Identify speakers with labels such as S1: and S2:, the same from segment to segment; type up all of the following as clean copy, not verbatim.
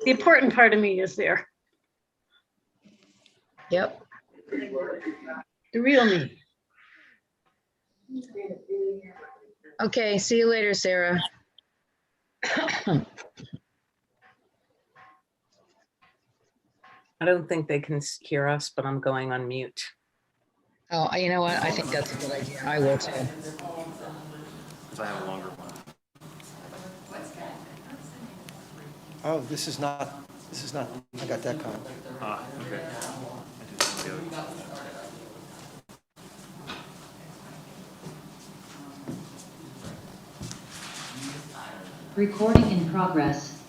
S1: The important part of me is there.
S2: Yep.
S1: The real me.
S2: Okay, see you later, Sarah.
S3: I don't think they can hear us, but I'm going on mute.
S2: Oh, you know what? I think that's a good idea. I will too.
S4: Because I have a longer one.
S5: Oh, this is not, I got that kind.
S4: Ah, okay. I did some of the other.
S6: Recording in progress.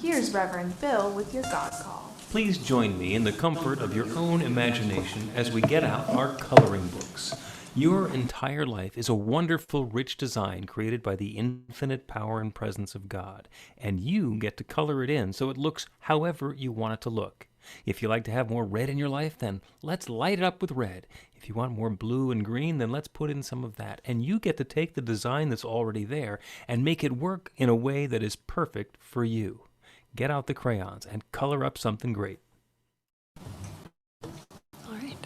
S7: Here's Reverend Bill with your God Call.
S8: Please join me in the comfort of your own imagination as we get out our coloring books. Your entire life is a wonderful, rich design created by the infinite power and presence of God, and you get to color it in so it looks however you want it to look. If you like to have more red in your life, then let's light it up with red. If you want more blue and green, then let's put in some of that. And you get to take the design that's already there and make it work in a way that is perfect for you. Get out the crayons and color up something great.
S9: All right.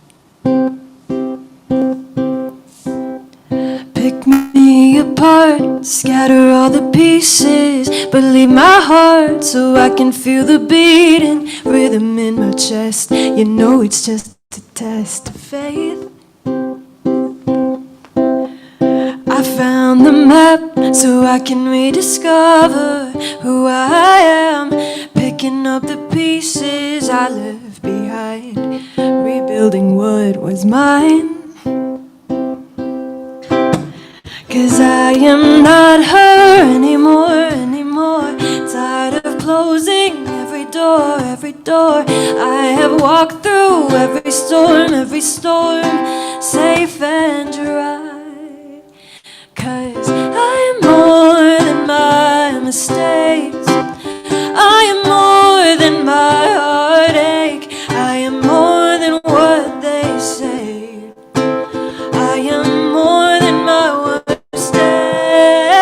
S9: Pick me apart, scatter all the pieces, but leave my heart so I can feel the beating rhythm in my chest. You know it's just a test of faith. I found the map so I can rediscover who I am, picking up the pieces I left behind, rebuilding what was mine. 'Cause I am not her anymore, tired of closing every door I have walked through, every storm, safe and dry. 'Cause I am more than my mistakes, I am more than my heartache, I am more than what they say, I am more than my worst days,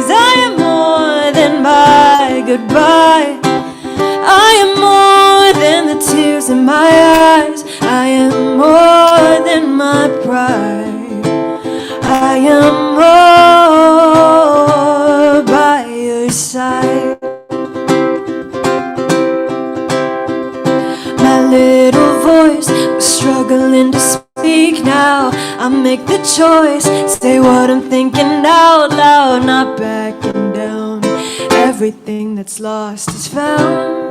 S9: I am more than my goodbye, I am more than the tears in my eyes, I am more than my pride, I am more by your side. My little voice was struggling to speak now. I make the choice, say what I'm thinking out loud, not backing down. Everything that's lost is found.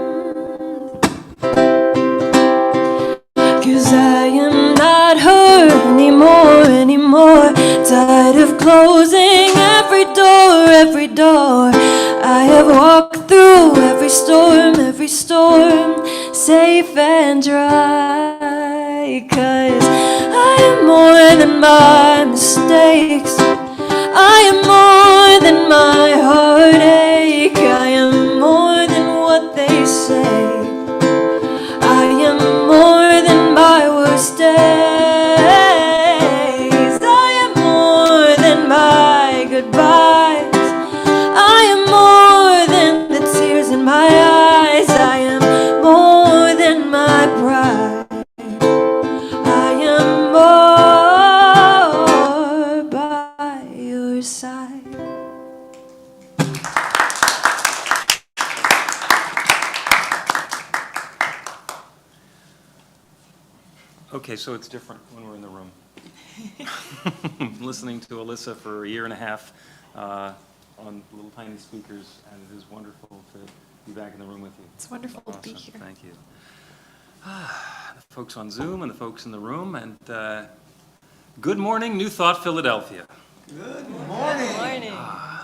S9: 'Cause I am not her anymore, tired of closing every door I have walked through, every storm, safe and dry. 'Cause I am more than my mistakes, I am more than my heartache, I am more than what they say, I am more than my worst days, I am more than my goodbyes, I am more than the tears in my eyes, I am more than my pride, I am more by your side.
S8: Okay, so it's different when we're in the room. Listening to Alyssa for a year and a half on little tiny speakers, and it is wonderful to be back in the room with you.
S7: It's wonderful to be
S8: Awesome,
S7: here.
S8: thank you. The folks on Zoom and the folks in the room, and good morning, New Thought, Philadelphia.
S5: Good morning.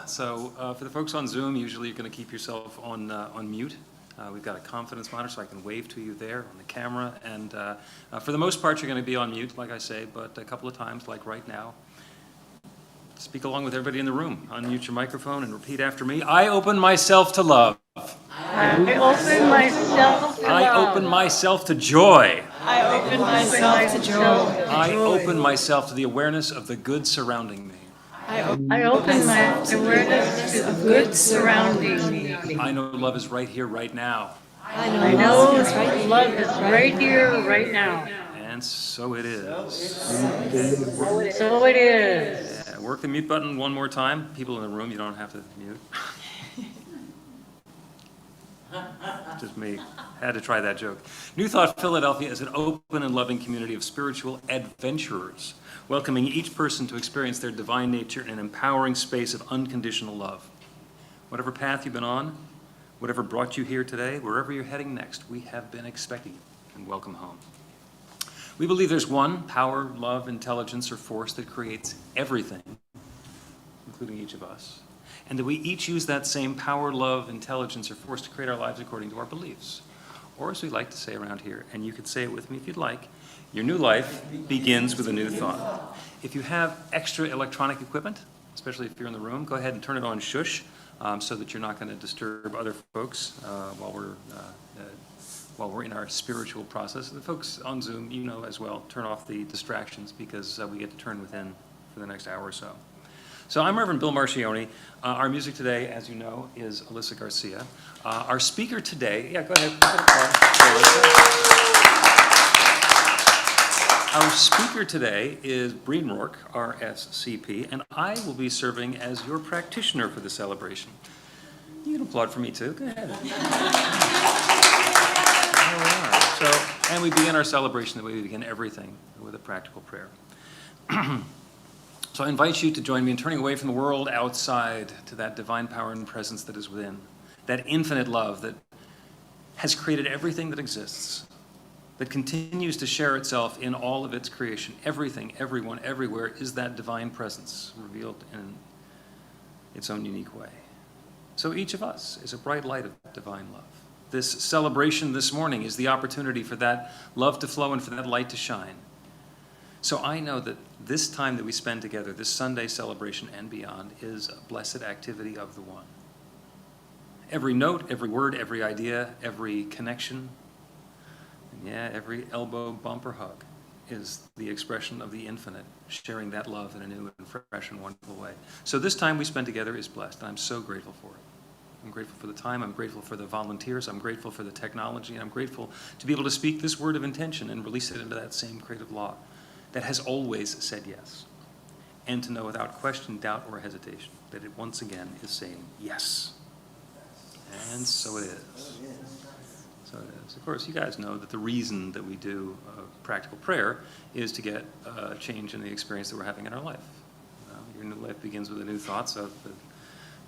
S8: So for the folks on Zoom, usually you're going to keep yourself on mute, We've got a confidence monitor, so I can wave to you there on the camera. And for the most part, you're going to be on mute, like I say, but a couple of times, like right now, speak along with everybody in the room. Unmute your microphone and repeat after me. I open myself to love.
S1: I open myself to
S8: I
S1: love.
S8: open myself to joy.
S9: I open myself to joy.
S8: I open myself to the awareness of the good surrounding me.
S1: I open my awareness to the good surrounding me.
S8: I know love is right here, right now.
S1: I know love is right here, right now.
S8: And so it is.
S1: So it is.
S8: Yeah, work the mute button one more time. People in the room, you don't have to mute. Just me. Had to try that joke. New Thought Philadelphia is an open and loving community of spiritual adventurers, welcoming each person to experience their divine nature in an empowering space of unconditional love. Whatever path you've been on, whatever brought you here today, wherever you're heading next, we have been expecting you, and welcome home. We believe there's one power, love, intelligence, or force that creates everything, including each of us, and that we each use that same power, love, intelligence, or force to create our lives according to our beliefs. Or as we like to say around here, and you could say it with me if you'd like, your new life begins with a new thought. If you have extra electronic equipment, especially if you're in the room, go ahead and turn it on shush so that you're not going to disturb other folks while we're in our spiritual process. The folks on Zoom, you know as well, turn off the distractions because we get to turn within for the next hour or so. So I'm Reverend Bill Marcioni. Our music today, as you know, is Alyssa Garcia. Our speaker today, yeah, go ahead. Our speaker today is Breen Rourke, RSCP, and I will be serving as your practitioner for the celebration. You can applaud for me too. Go ahead. All right. So, and we begin our celebration the way we begin everything, with a practical prayer. So I invite you to join me in turning away from the world outside to that divine power and presence that is within, that infinite love that has created everything that exists, that continues to share itself in all of its creation. Everything, everyone, everywhere is that divine presence revealed in its own unique way. So each of us is a bright light of divine love. This celebration this morning is the opportunity for that love to flow and for that light to shine. So I know that this time that we spend together, this Sunday celebration and beyond, is a blessed activity of the one. Every note, every word, every idea, every connection, and yeah, every elbow, bump, or hug is the expression of the infinite, sharing that love in a new and fresh and wonderful way. So this time we spend together is blessed, and I'm so grateful for it. I'm grateful for the time, I'm grateful for the volunteers, I'm grateful for the technology, and I'm grateful to be able to speak this word of intention and release it into that same creative law that has always said yes, and to know without question, doubt, or hesitation that it once again is saying yes. And so it is. So it is. Of course, you guys know that the reason that we do practical prayer is to get a change in the experience that we're having in our life. Your new life begins with a new thought, so the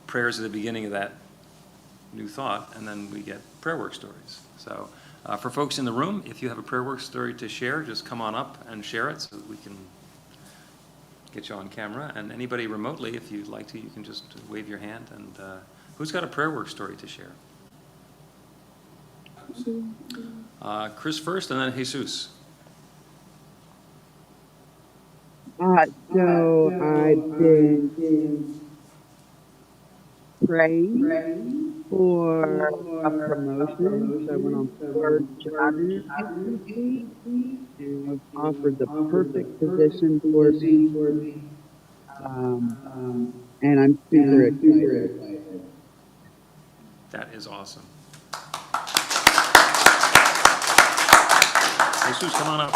S8: prayers are the beginning of that new thought, and then we get prayer work stories. So for folks in the room, if you have a prayer work story to share, just come on up and share it so that we can get you on camera. And anybody remotely, if you'd like to, you can just wave your hand. And who's got a prayer work story to share? Chris first, and then Jesus.
S6: So I've been praying for a promotion. So I went on 4 job interviews this week and was offered the perfect position for me. And I'm super excited.
S8: That is awesome. Jesus, come on up.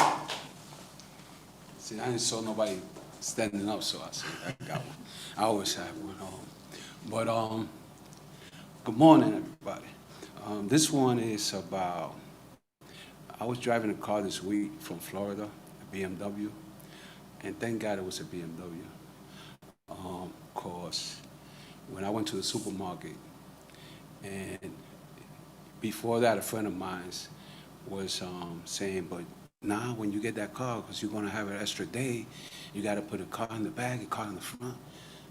S10: See, I didn't saw nobody standing up, so I said, I got one. I always have one on. But good morning, everybody. This one is about, I was driving a car this week from Florida, a BMW, and thank God it was a BMW. Cause when I went to the supermarket, and before that, a friend of mine was saying, but now when you get that car, because you're gonna have an extra day, you gotta put a car in the back, a car in the front.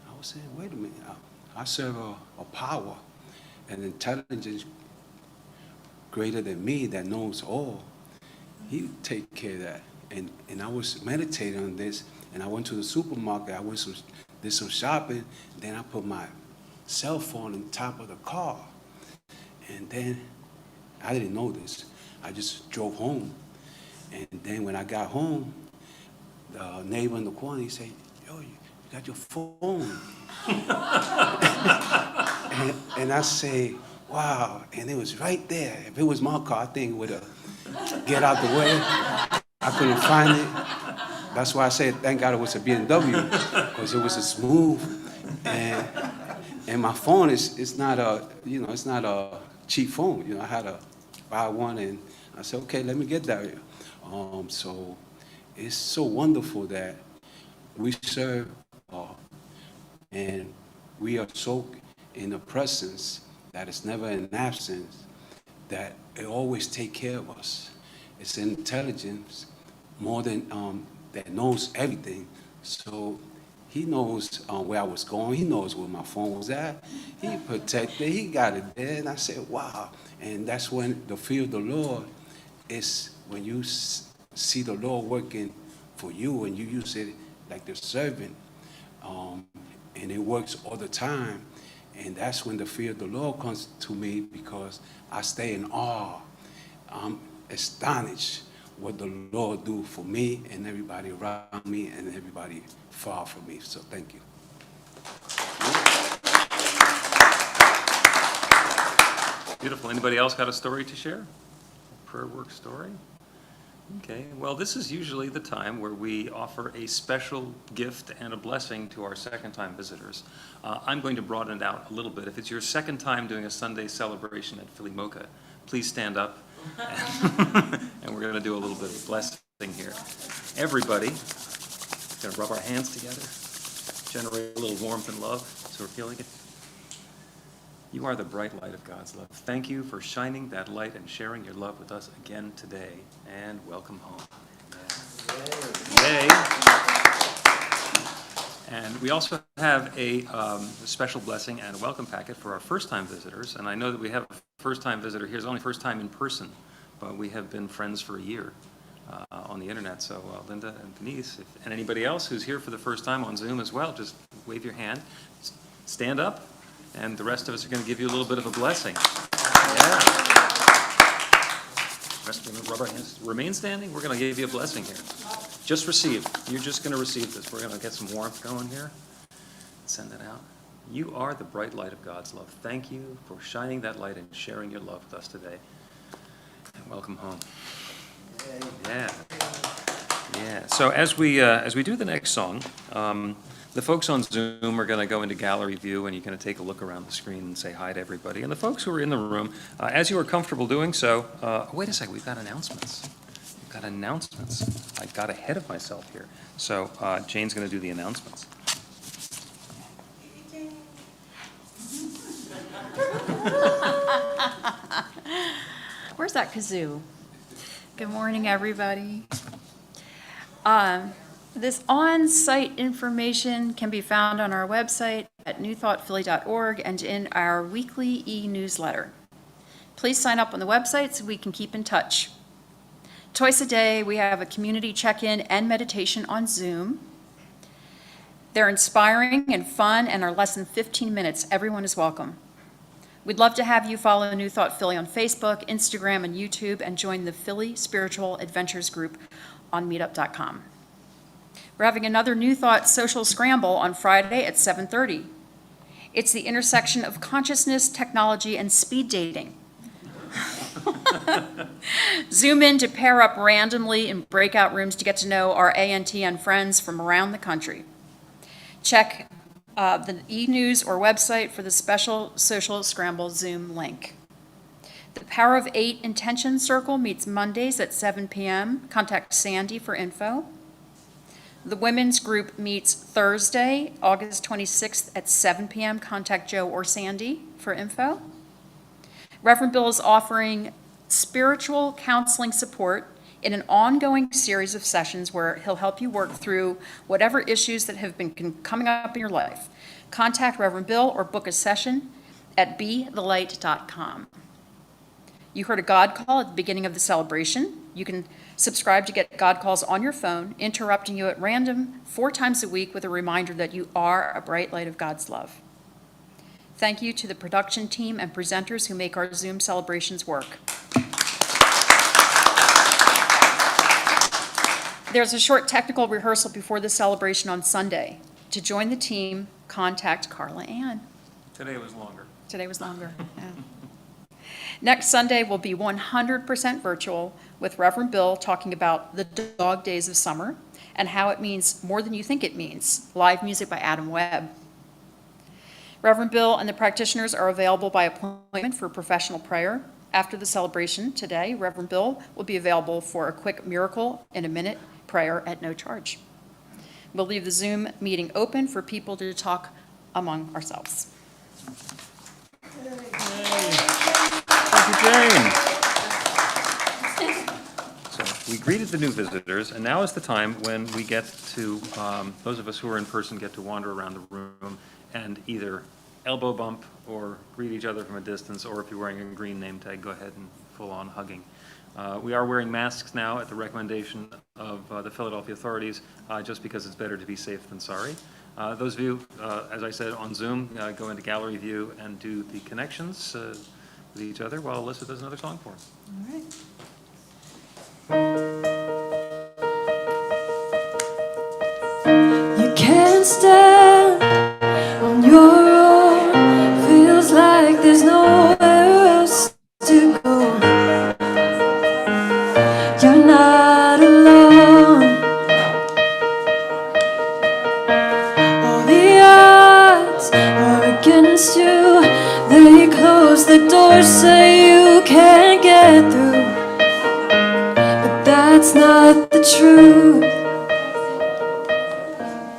S10: I was saying, wait a minute, I serve a power and intelligence greater than me that knows all. He take care of that. And I was meditating on this, and I went to the supermarket. Did some shopping. Then I put my cell phone on top of the car, and then I didn't know this. I just drove home, and then when I got home, the neighbor in the corner, he said, "Yo, you got your phone." and I say, "Wow!" And it was right there. If it was my car, I think it would have get out the way. I couldn't find it. That's why I said, thank God it was a BMW, because it was a smooth. And my phone it's not a cheap phone. I had to buy one, and I said, okay, let me get that. So it's so wonderful that we serve, and we are so in a presence that is never in absence, that it always take care of us. It's intelligence more than that knows everything. So he knows where I was going. He knows where my phone was at. He protected. He got it there. And I said, wow. And that's when the fear of the Lord is when you see the Lord working for you, and you use it like the servant, and it works all the time. And that's when the fear of the Lord comes to me, because I stay in awe. I'm astonished what the Lord do for me and everybody around me and everybody far from me. So thank you.
S8: Beautiful. Anybody else got a story to share? A prayer work story? Okay, well, this is usually the time where we offer a special gift and a blessing to our second-time visitors. I'm going to broaden it out a little bit. If it's your second time doing a Sunday celebration at Philly Mocha, please stand up, and we're going to do a little bit of blessing here. Everybody, going to rub our hands together, generate a little warmth and love, so we're feeling it. You are the bright light of God's love. Thank you for shining that light and sharing your love with us again today. And welcome home. Yay. And we also have a special blessing and a welcome packet for our first-time visitors. And I know that we have a first-time visitor here. It's only first time in person, but we have been friends for a year on the internet. So Linda and Denise, and anybody else who's here for the first time on Zoom as well, just wave your hand, stand up. And the rest of us are going to give you a little bit of a blessing. Yeah. Rest of rub our hands. Remain standing. We're going to give you a blessing here. Just receive. You're just going to receive this. We're going to get some warmth going here. Send it out. You are the bright light of God's love. Thank you for shining that light and sharing your love with us today. And welcome home. Yeah. Yeah. So as we do the next song, the folks on Zoom are going to go into gallery view, and you're going to take a look around the screen and say hi to everybody. And the folks who are in the room, as you are comfortable doing so, wait a second, we've got announcements. We've got announcements. I got ahead of myself here. So Jane's going to do the announcements.
S1: Where's that kazoo? Good morning, everybody. This on-site information can be found on our website at newthoughtphilly.org and in our weekly e-newsletter. Please sign up on the website so we can keep in touch. Twice a day, we have a community check-in and meditation on Zoom. They're inspiring and fun and are less than 15 minutes. Everyone is welcome. We'd love to have you follow New Thought Philly on Facebook, Instagram, and YouTube, and join the Philly Spiritual Adventures group on meetup.com. We're having another New Thought social scramble on Friday at 7:30. It's the intersection of consciousness, technology, and speed dating. Zoom in to pair up randomly in breakout rooms to get to know our ANTN friends from around the country. Check the e-news or website for the special social scramble Zoom link. The Power of 8 Intention Circle meets Mondays at 7 p.m. Contact Sandy for info. The women's group meets Thursday, August 26th at 7 p.m. Contact Joe or Sandy for info. Reverend Bill is offering spiritual counseling support in an ongoing series of sessions where he'll help you work through whatever issues that have been coming up in your life. Contact Reverend Bill or book a session at bethelight.com. You heard a God call at the beginning of the celebration. You can subscribe to get God calls on your phone, interrupting you at random 4 times a week with a reminder that you are a bright light of God's love. Thank you to the production team and presenters who make our Zoom celebrations work. There's a short technical rehearsal before the celebration on Sunday. To join the team, contact Carla Ann.
S8: Today was longer.
S1: Today was longer. Yeah. Next Sunday will be 100% virtual, with Reverend Bill talking about the dog days of summer and how it means more than you think it means. Live music by Adam Webb. Reverend Bill and the practitioners are available by appointment for professional prayer. After the celebration today, Reverend Bill will be available for a quick miracle in a minute prayer at no charge. We'll leave the Zoom meeting open for people to talk among ourselves.
S8: Thank you, Jane. So we greeted the new visitors, and now is the time when we get to, those of us who are in person get to wander around the room and either elbow bump or greet each other from a distance, or if you're wearing a green name tag, go ahead and full-on hugging. We are wearing masks now at the recommendation of the Philadelphia authorities, just because it's better to be safe than sorry. Those of you, as I said, on Zoom, go into gallery view and do the connections with each other while Alyssa does another song for us.
S1: All right.
S9: You can't stand on your own. Feels like there's nowhere else to go. You're not alone. All the odds are against you. They close the doors, say you can't get through. But that's not the truth.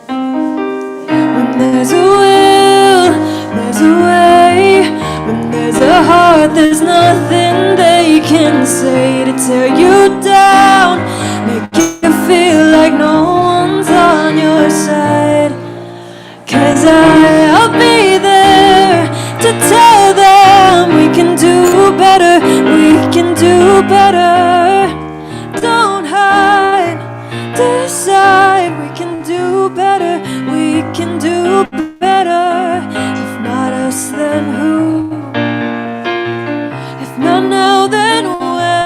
S9: When there's a will, there's a way. When there's a heart, there's nothing they can say to tear you down, make you feel like no one's on your side. 'Cause I'll be there to tell them we can do better, we can do better. Don't hide, decide we can do better, we can do better. If not us, then who? If not now, then when?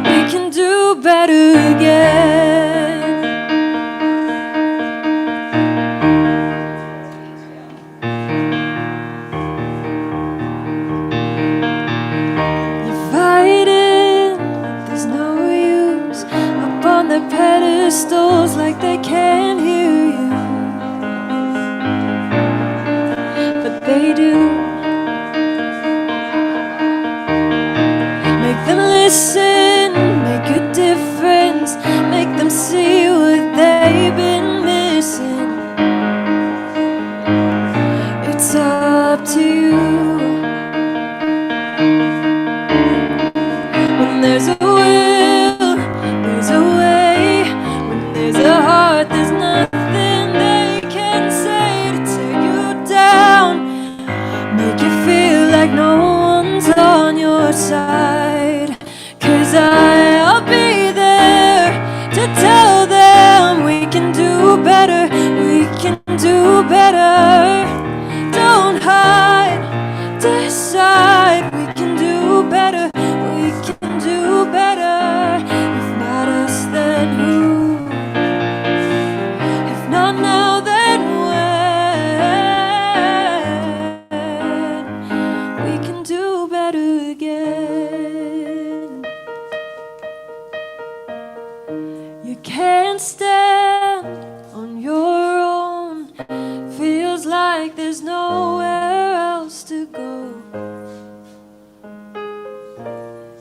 S9: We can do better again. You're fighting, there's no use. Up on the pedestals like they can't hear you, but they do. Make them listen, make a difference, make them see what they've been missing. It's up to you. When there's a will, there's a way. When there's a heart, there's nothing they can say to tear you down, make you feel like no one's on your side. 'Cause I'll be there to tell them we can do better, we can do better. Don't hide, decide we can do better, we can do better. If not us, then who? If not now, then when? We can do better again. You can't stand on your own. Feels like there's nowhere else to go.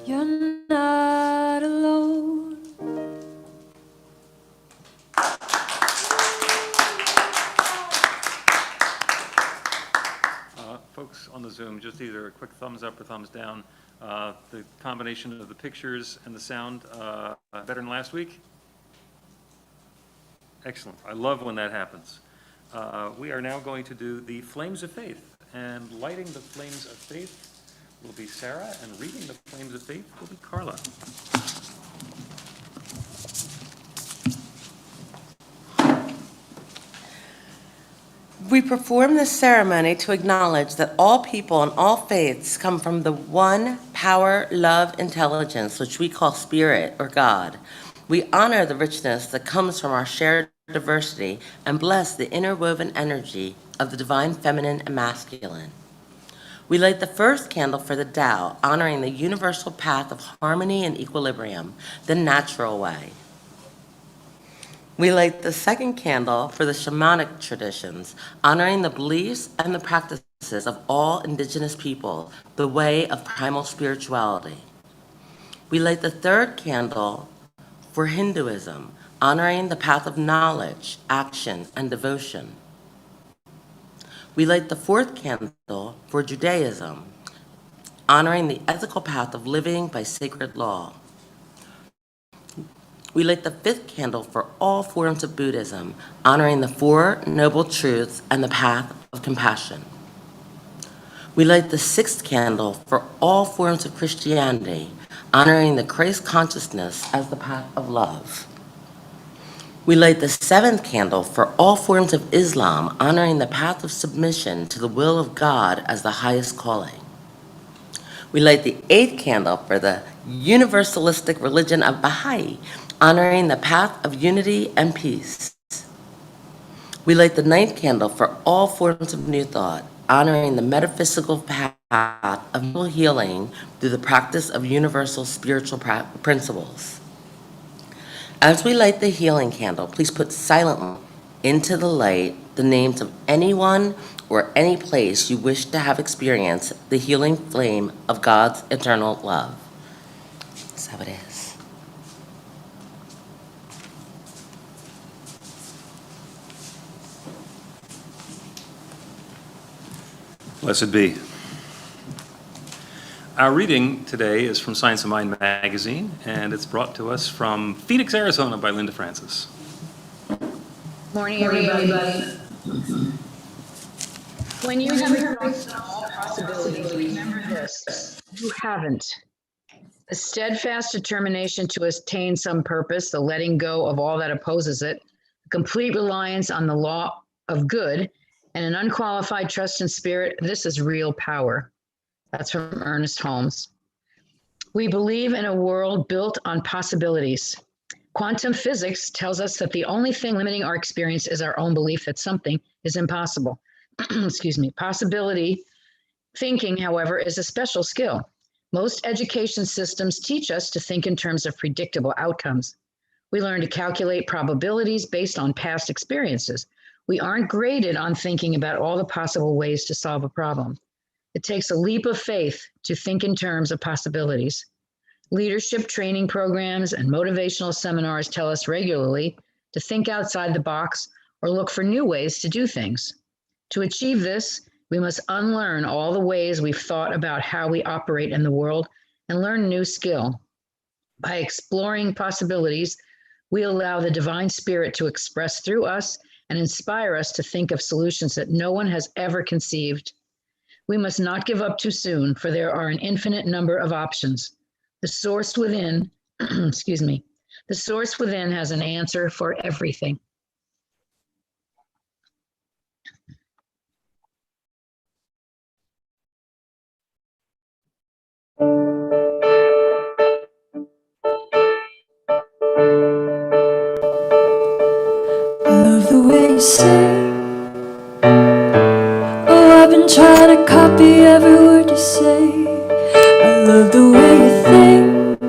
S9: You're not alone.
S8: Folks on the Zoom, just either a quick thumbs up or thumbs down. The combination of the pictures and the sound, better than last week? Excellent. I love when that happens. We are now going to do the Flames of Faith. And lighting the flames of faith will be Sarah, and reading the flames of faith will be Carla.
S11: We perform this ceremony to acknowledge that all people and all faiths come from the one power, love, intelligence, which we call spirit or God. We honor the richness that comes from our shared diversity and bless the interwoven energy of the divine feminine and masculine. We light the first candle for the Tao, honoring the universal path of harmony and equilibrium, the natural way. We light the second candle for the shamanic traditions, honoring the beliefs and the practices of all indigenous people, the way of primal spirituality. We light the third candle for Hinduism, honoring the path of knowledge, action, and devotion. We light the fourth candle for Judaism, honoring the ethical path of living by sacred law. We light the fifth candle for all forms of Buddhism, honoring the Four Noble Truths and the path of compassion. We light the sixth candle for all forms of Christianity, honoring the Christ consciousness as the path of love. We light the seventh candle for all forms of Islam, honoring the path of submission to the will of God as the highest calling. We light the eighth candle for the universalistic religion of Baha'i, honoring the path of unity and peace. We light the ninth candle for all forms of New Thought, honoring the metaphysical path of healing through the practice of universal spiritual principles. As we light the healing candle, please put silently into the light the names of anyone or any place you wish to have experienced the healing flame of God's eternal love. That's how it is.
S8: Blessed be. Our reading today is from Science of Mind magazine, and it's brought to us from Phoenix, Arizona by Linda Francis.
S2: Morning, everybody. When you have exhausted all possibilities, remember this: you haven't. A steadfast determination to attain some purpose, the letting go of all that opposes it, a complete reliance on the law of good, and an unqualified trust in spirit, this is real power. That's from Ernest Holmes. We believe in a world built on possibilities. Quantum physics tells us that the only thing limiting our experience is our own belief that something is impossible. Excuse me. Possibility thinking, however, is a special skill. Most education systems teach us to think in terms of predictable outcomes. We learn to calculate probabilities based on past experiences. We aren't graded on thinking about all the possible ways to solve a problem. It takes a leap of faith to think in terms of possibilities. Leadership training programs and motivational seminars tell us regularly to think outside the box or look for new ways to do things. To achieve this, we must unlearn all the ways we've thought about how we operate in the world and learn a new skill. By exploring possibilities, we allow the divine spirit to express through us and inspire us to think of solutions that no one has ever conceived. We must not give up too soon, for there are an infinite number of options. The source within, excuse me, the source within has an answer for everything.
S9: Love the way you sing. Oh, I've been trying to copy every word you say. I love the way you think.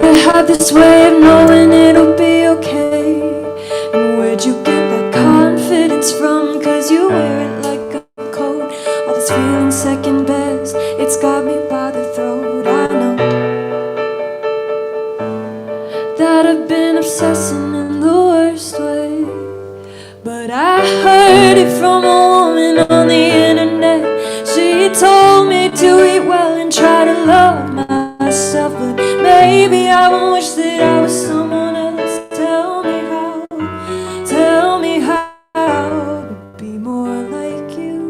S9: You have this way of knowing it'll be okay. And where'd you get that confidence from? 'Cause you wear it like a coat. All this feeling second best, it's got me by the throat. I know that I've been obsessing in the worst way, but I heard it from a woman on the internet. She told me to eat well and try to love myself, but maybe I wish that I was someone else. Tell me how to be more like you.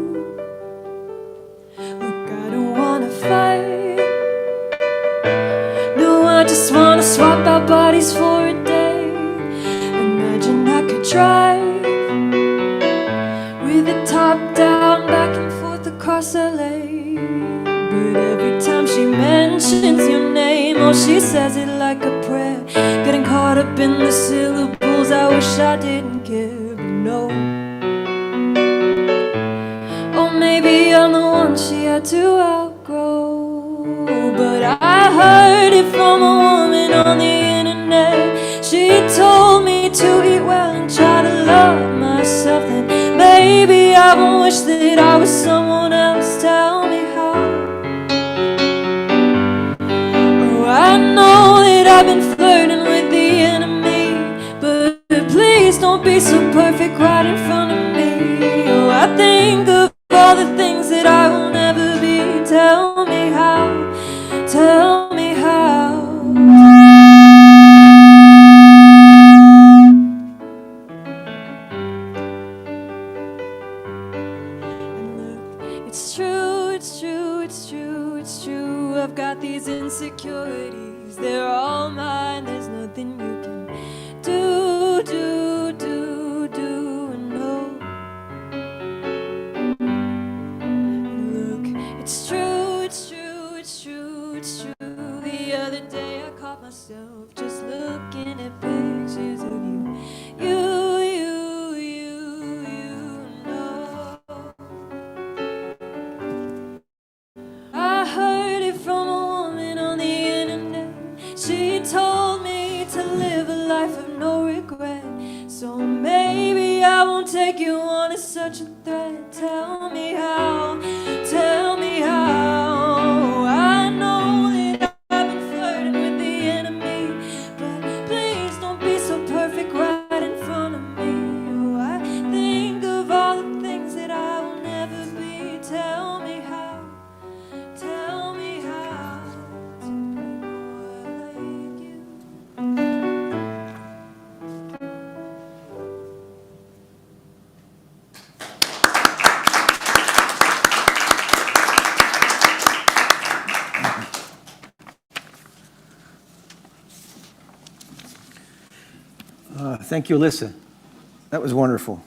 S9: she says it like a prayer, getting caught up in the syllables. I wish I didn't care, but no. Or maybe I'm the one she had to outgrow. But I heard it from a woman on the internet. She told me to eat well and try to love myself. Then maybe I won't wish that I was someone else. Tell me how. Oh, I know that I've been flirting with the enemy, but please don't be so perfect right in front of me. Oh, I think of all the things that I will never be. Tell me how, tell me how. And look, it's true, it's true, it's true, it's true. I've got these insecurities, they're all mine. There's nothing you can do, and no. Look, it's true, it's true, it's true, it's true. The other day I caught myself just looking at pictures of you. You know. I heard it from a woman on the internet. She told me to live a life of no regret. So maybe I won't take you on as such a threat. Tell me how, tell me how. I know that I've been flirting with the enemy, but please don't be so perfect right in front of me. Oh, I think of all the things that I will never be. Tell me how, tell me how to be more like you.
S5: Thank you, Alyssa. That was wonderful.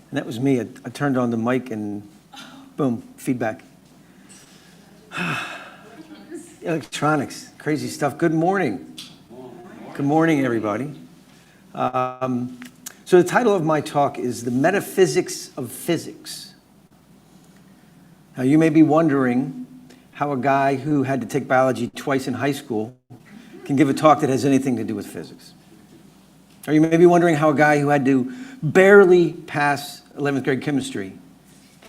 S5: And that was me. I turned on the mic and boom, feedback. Electronics, crazy stuff. Good morning. Good morning, everybody. So the title of my talk is The Metaphysics of Physics. Now, you may be wondering how a guy who had to take biology twice in high school can give a talk that has anything to do with physics. Or you may be wondering how a guy who had to barely pass 11th grade chemistry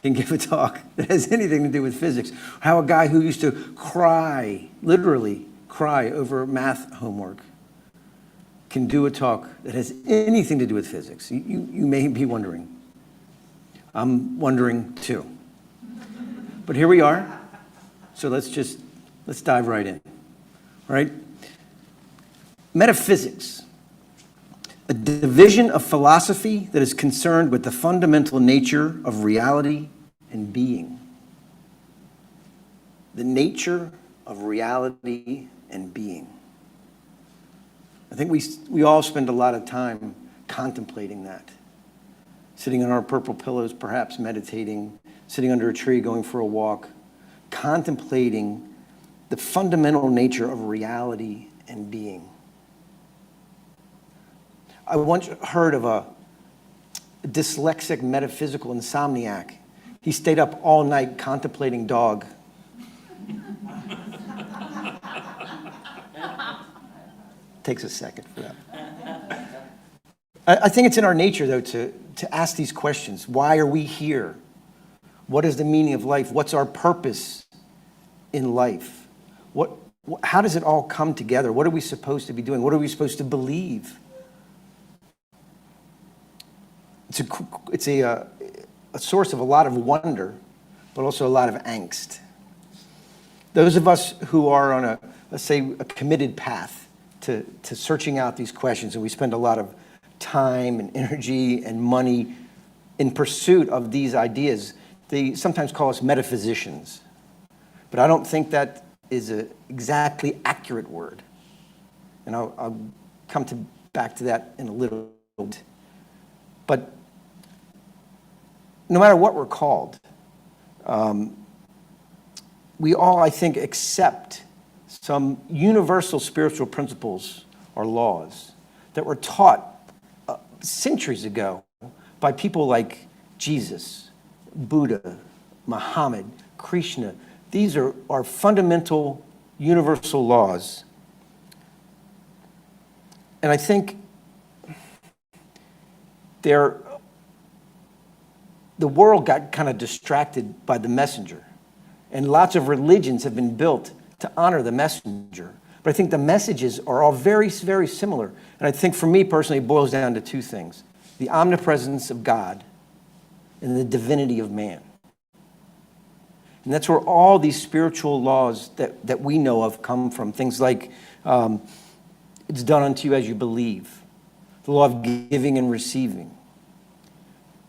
S5: can give a talk that has anything to do with physics. How a guy who used to cry, literally cry over math homework can do a talk that has anything to do with physics. You may be wondering. I'm wondering too. But here we are. So let's dive right in. All right? Metaphysics. A division of philosophy that is concerned with the fundamental nature of reality and being. The nature of reality and being. I think we all spend a lot of time contemplating that. Sitting on our purple pillows, perhaps meditating, sitting under a tree, going for a walk, contemplating the fundamental nature of reality and being. I once heard of a dyslexic metaphysical insomniac. He stayed up all night contemplating dog. Takes a second for that. I think it's in our nature, though, to ask these questions. Why are we here? What is the meaning of life? What's our purpose in life? How does it all come together? What are we supposed to be doing? What are we supposed to believe? It's a source of a lot of wonder, but also a lot of angst. Those of us who are on let's say, a committed path to searching out these questions, and we spend a lot of time and energy and money in pursuit of these ideas, they sometimes call us metaphysicians. But I don't think that is an exactly accurate word. And I'll come back to that in a little bit. But no matter what we're called, we all, I think, accept some universal spiritual principles or laws that were taught centuries ago by people like Jesus, Buddha, Muhammad, Krishna. These are fundamental universal laws. And I think the world got kind of distracted by the messenger. And lots of religions have been built to honor the messenger. But I think the messages are all very, very similar. And I think for me personally, it boils down to two things: the omnipresence of God and the divinity of man. And that's where all these spiritual laws that we know of come from. Things like, it's done unto you as you believe. The law of giving and receiving.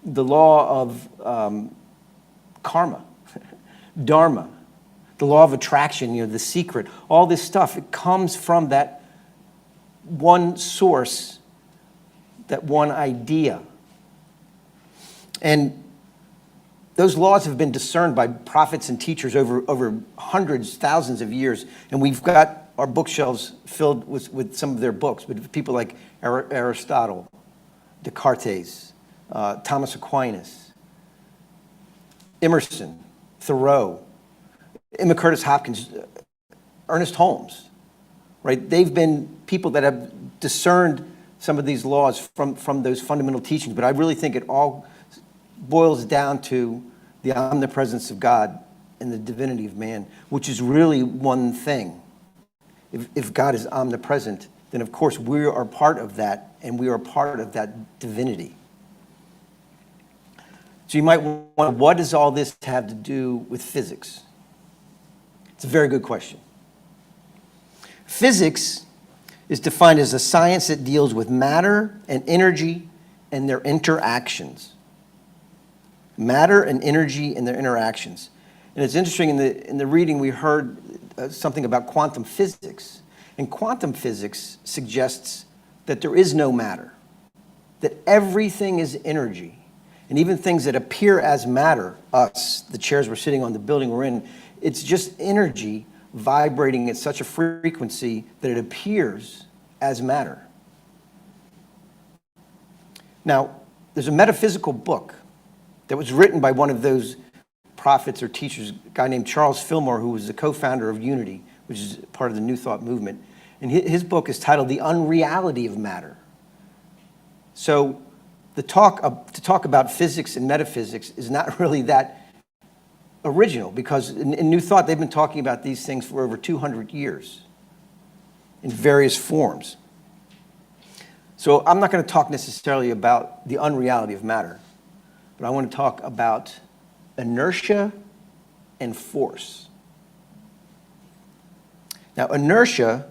S5: The law of karma, dharma. The law of attraction, the secret. All this stuff, it comes from that one source, that one idea. And those laws have been discerned by prophets and teachers over hundreds, thousands of years. And we've got our bookshelves filled with some of their books, with people like Aristotle, Descartes, Thomas Aquinas, Emerson, Thoreau, Emma Curtis Hopkins, Ernest Holmes, right? They've been people that have discerned some of these laws from those fundamental teachings. But I really think it all boils down to the omnipresence of God and the divinity of man, which is really one thing. If God is omnipresent, then of course we are part of that, and we are part of that divinity. So you might wonder, what does all this have to do with physics? It's a very good question. Physics is defined as a science that deals with matter and energy and their interactions. Matter and energy and their interactions. And it's interesting, in the reading we heard something about quantum physics. And quantum physics suggests that there is no matter, that everything is energy. And even things that appear as matter, us, the chairs we're sitting on, the building we're in, it's just energy vibrating at such a frequency that it appears as matter. Now, there's a metaphysical book that was written by one of those prophets or teachers, a guy named Charles Fillmore, who was the co-founder of Unity, which is part of the New Thought movement. And his book is titled The Unreality of Matter. So to talk about physics and metaphysics is not really that original, because in New Thought, they've been talking about these things for over 200 years in various forms. So I'm not going to talk necessarily about the unreality of matter, but I want to talk about inertia and force. Now, inertia,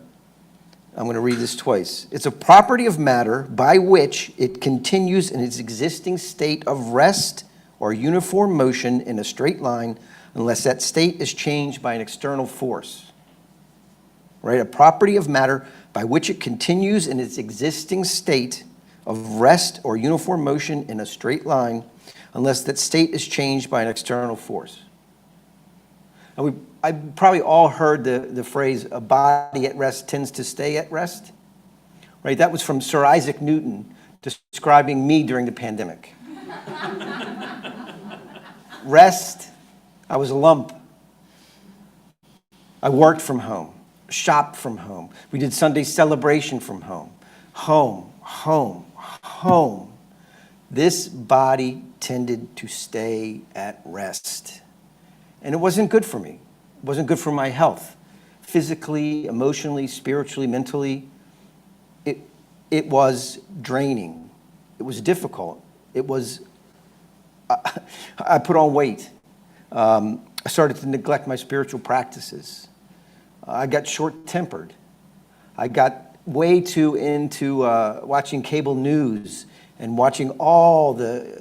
S5: I'm going to read this twice. It's a property of matter by which it continues in its existing state of rest or uniform motion in a straight line unless that state is changed by an external force. Right? A property of matter by which it continues in its existing state of rest or uniform motion in a straight line unless that state is changed by an external force. And I probably all heard the phrase, a body at rest tends to stay at rest. Right? That was from Sir Isaac Newton describing me during the pandemic. Rest, I was a lump. I worked from home, shopped from home. We did Sunday celebration from home. Home, home, home. This body tended to stay at rest. And it wasn't good for me. It wasn't good for my health. Physically, emotionally, spiritually, mentally. It was draining. It was difficult. It was, I put on weight. I started to neglect my spiritual practices. I got short-tempered. I got way too into watching cable news and watching all the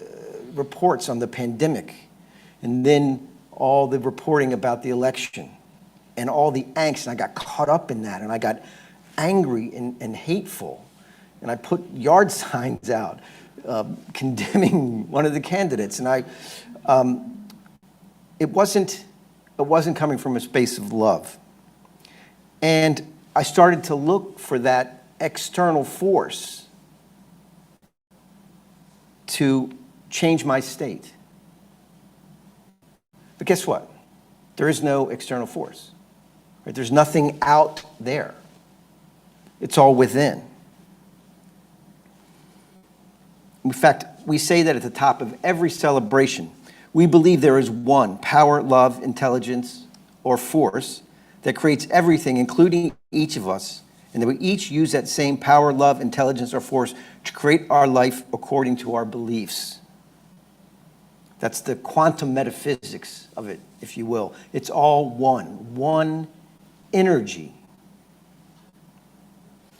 S5: reports on the pandemic, and then all the reporting about the election and all the angst. And I got caught up in that, and I got angry and hateful. And I put yard signs out condemning one of the candidates. And it wasn't coming from a space of love. And I started to look for that external force to change my state. But guess what? There is no external force. Right? There's nothing out there. It's all within. In fact, we say that at the top of every celebration. We believe there is one power, love, intelligence, or force that creates everything, including each of us, and that we each use that same power, love, intelligence, or force to create our life according to our beliefs. That's the quantum metaphysics of it, if you will. It's all one energy.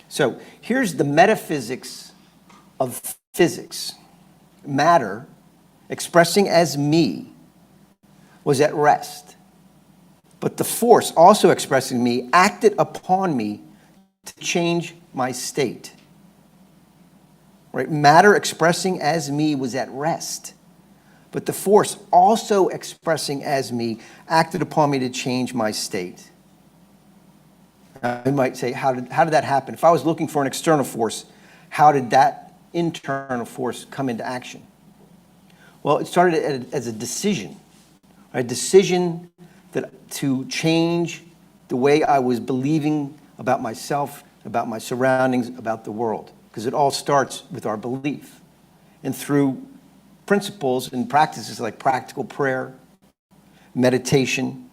S5: So here's the metaphysics of physics. Matter, expressing as me, was at rest. But the force, also expressing me, acted upon me to change my state. Right? Matter expressing as me was at rest. But the force, also expressing as me, acted upon me to change my state. Now, you might say, how did that happen? If I was looking for an external force, how did that internal force come into action? Well, it started as a decision. A decision to change the way I was believing about myself, about my surroundings, about the world. Because it all starts with our belief. And through principles and practices like practical prayer, meditation,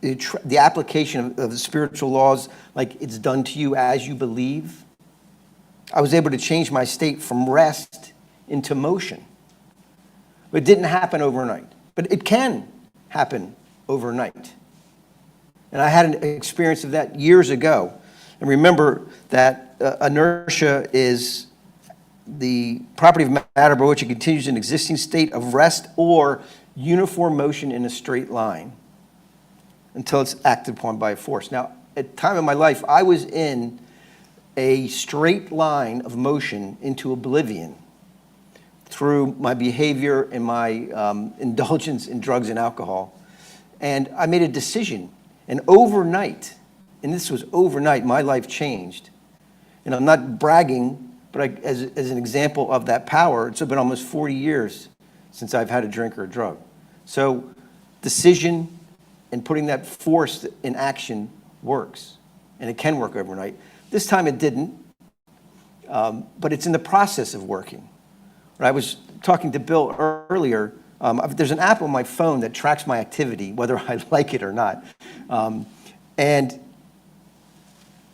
S5: the application of the spiritual laws, like it's done to you as you believe, I was able to change my state from rest into motion. But it didn't happen overnight. But it can happen overnight. And I had an experience of that years ago. And remember that inertia is the property of matter by which it continues an existing state of rest or uniform motion in a straight line until it's acted upon by a force. Now, at the time of my life, I was in a straight line of motion into oblivion through my behavior and my indulgence in drugs and alcohol. And I made a decision. And overnight, and this was overnight, my life changed. And I'm not bragging, but as an example of that power, it's been almost 40 years since I've had a drink or a drug. So decision and putting that force in action works. And it can work overnight. This time it didn't, but it's in the process of working. I was talking to Bill earlier. There's an app on my phone that tracks my activity, whether I like it or not. And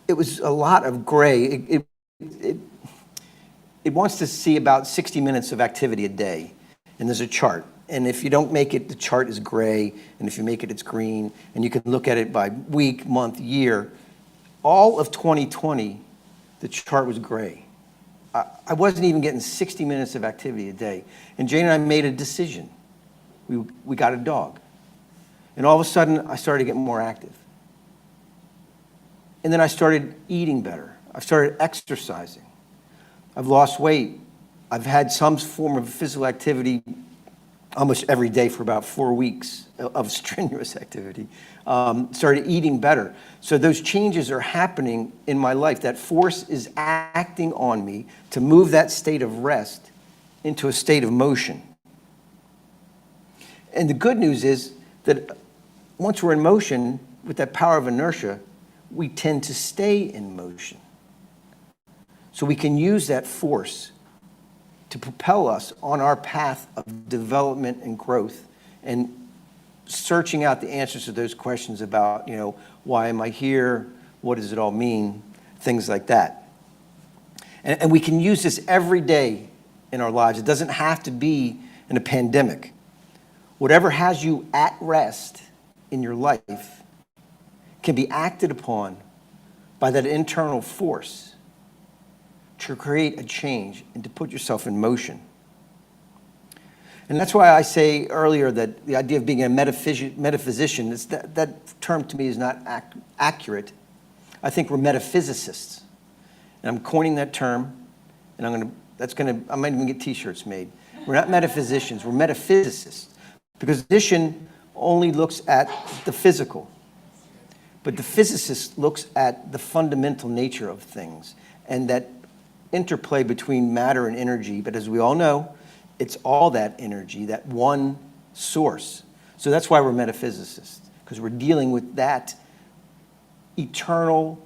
S5: it was a lot of gray. It wants to see about 60 minutes of activity a day. And there's a chart. And if you don't make it, the chart is gray. And if you make it, it's green. And you can look at it by week, month, year. All of 2020, the chart was gray. I wasn't even getting 60 minutes of activity a day. And Jane and I made a decision. We got a dog. And all of a sudden, I started to get more active. And then I started eating better. I started exercising. I've lost weight. I've had some form of physical activity almost every day for about 4 weeks of strenuous activity. Started eating better. So those changes are happening in my life. That force is acting on me to move that state of rest into a state of motion. And the good news is that once we're in motion with that power of inertia, we tend to stay in motion. So we can use that force to propel us on our path of development and growth and searching out the answers to those questions about, why am I here? What does it all mean? Things like that. And we can use this every day in our lives. It doesn't have to be in a pandemic. Whatever has you at rest in your life can be acted upon by that internal force to create a change and to put yourself in motion. And that's why I say earlier that the idea of being a metaphysician, that term to me is not accurate. I think we're metaphysicists. And I'm coining that term, and I might even get t-shirts made. We're not metaphysicians, we're metaphysicists. Because physician only looks at the physical, but the physicist looks at the fundamental nature of things and that interplay between matter and energy. But as we all know, it's all that energy, that one source. So that's why we're metaphysicists, because we're dealing with that eternal,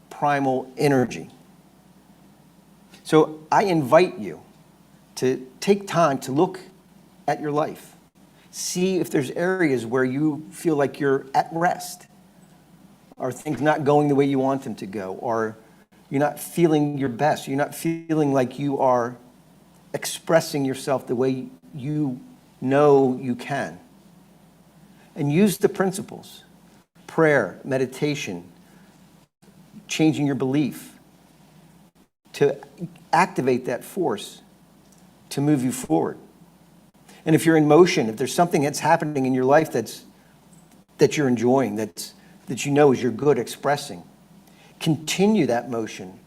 S5: primal energy. So I invite you to take time to look at your life. See if there's areas where you feel like you're at rest. Are things not going the way you want them to go? Or you're not feeling your best? You're not feeling like you are expressing yourself the way you know you can. And use the principles. Prayer, meditation, changing your belief to activate that force to move you forward. And if you're in motion, if there's something that's happening in your life that you're enjoying, that you know is you're good expressing, continue that motion.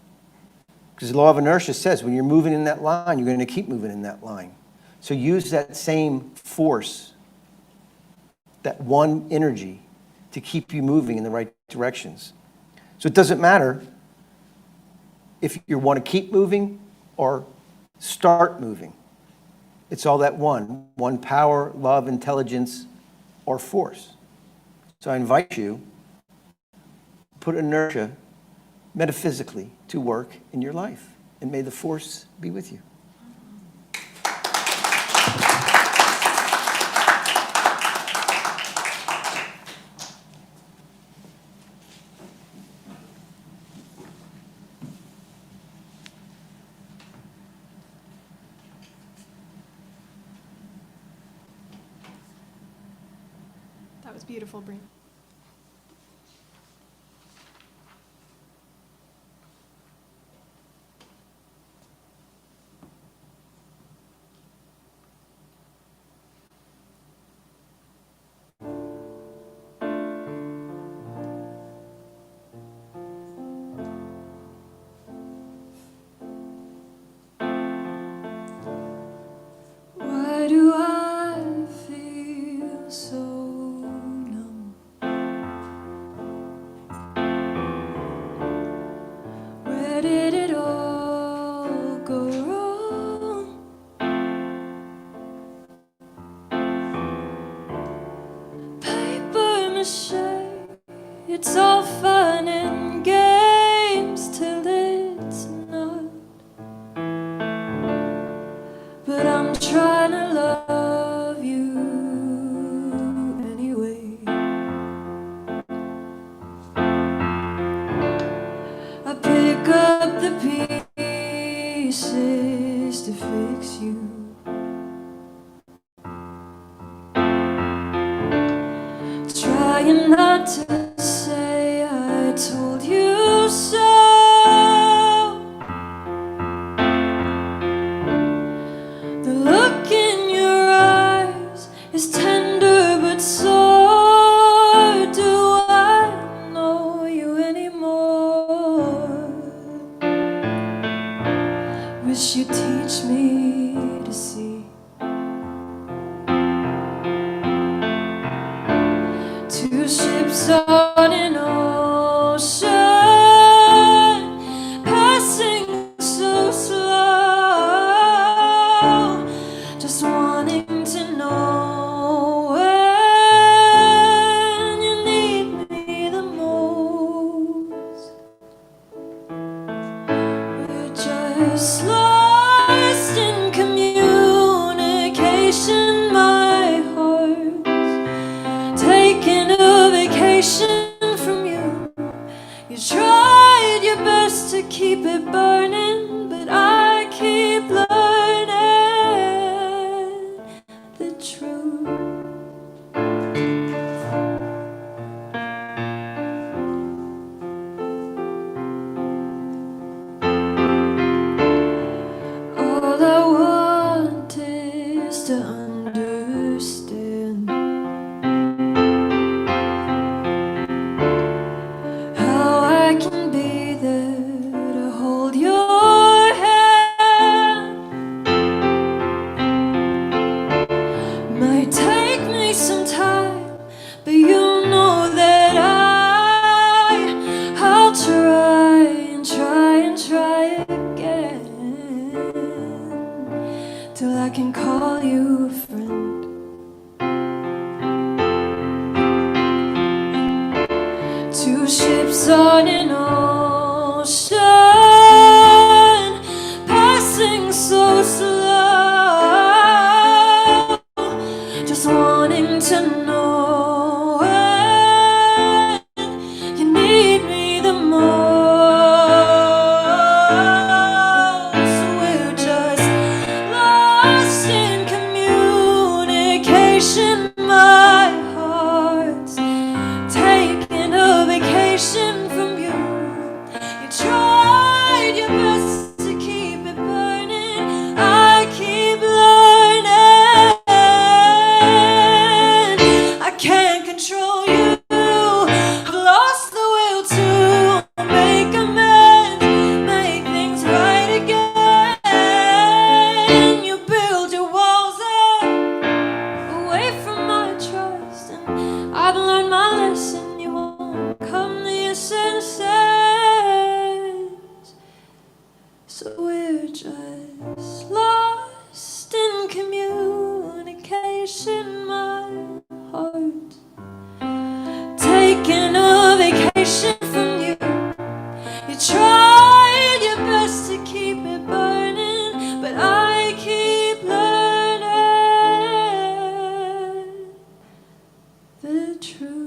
S5: Because the law of inertia says when you're moving in that line, you're going to keep moving in that line. So use that same force, that one energy, to keep you moving in the right directions. So it doesn't matter if you want to keep moving or start moving. It's all that one power, love, intelligence, or force. So I invite you, put inertia metaphysically to work in your life, and may the force be with you.
S7: That was beautiful, Bree.
S9: Why do I feel so numb? Where did it all go wrong? Paper mache, it's all fun and games till it's not. But I'm trying to love you anyway. I pick up the pieces to fix you. Trying not to say I told you so. The look in your eyes is tender but sore. Do I know you anymore? Wish you'd teach me to see. Two ships on an ocean, passing so slow, just wanting to know when you need me the most. We're just lost in communication, my heart taking a vacation from you. You tried your best to keep it burning, but I keep learning the truth. call you a friend. Two ships on an ocean, passing so slow, just wanting to know when you need me the most. We're just lost in communication. My heart's taking a vacation from you. You tried your best to keep it burning. I keep learning I can't control you. I've lost the will to make amends, make things right again. You build your walls up away from my trust, and I've learned my lesson. You won't come to your senses, so we're just lost in communication. My heart taking a vacation from you. You tried your best to keep it burning, but I keep learning the truth.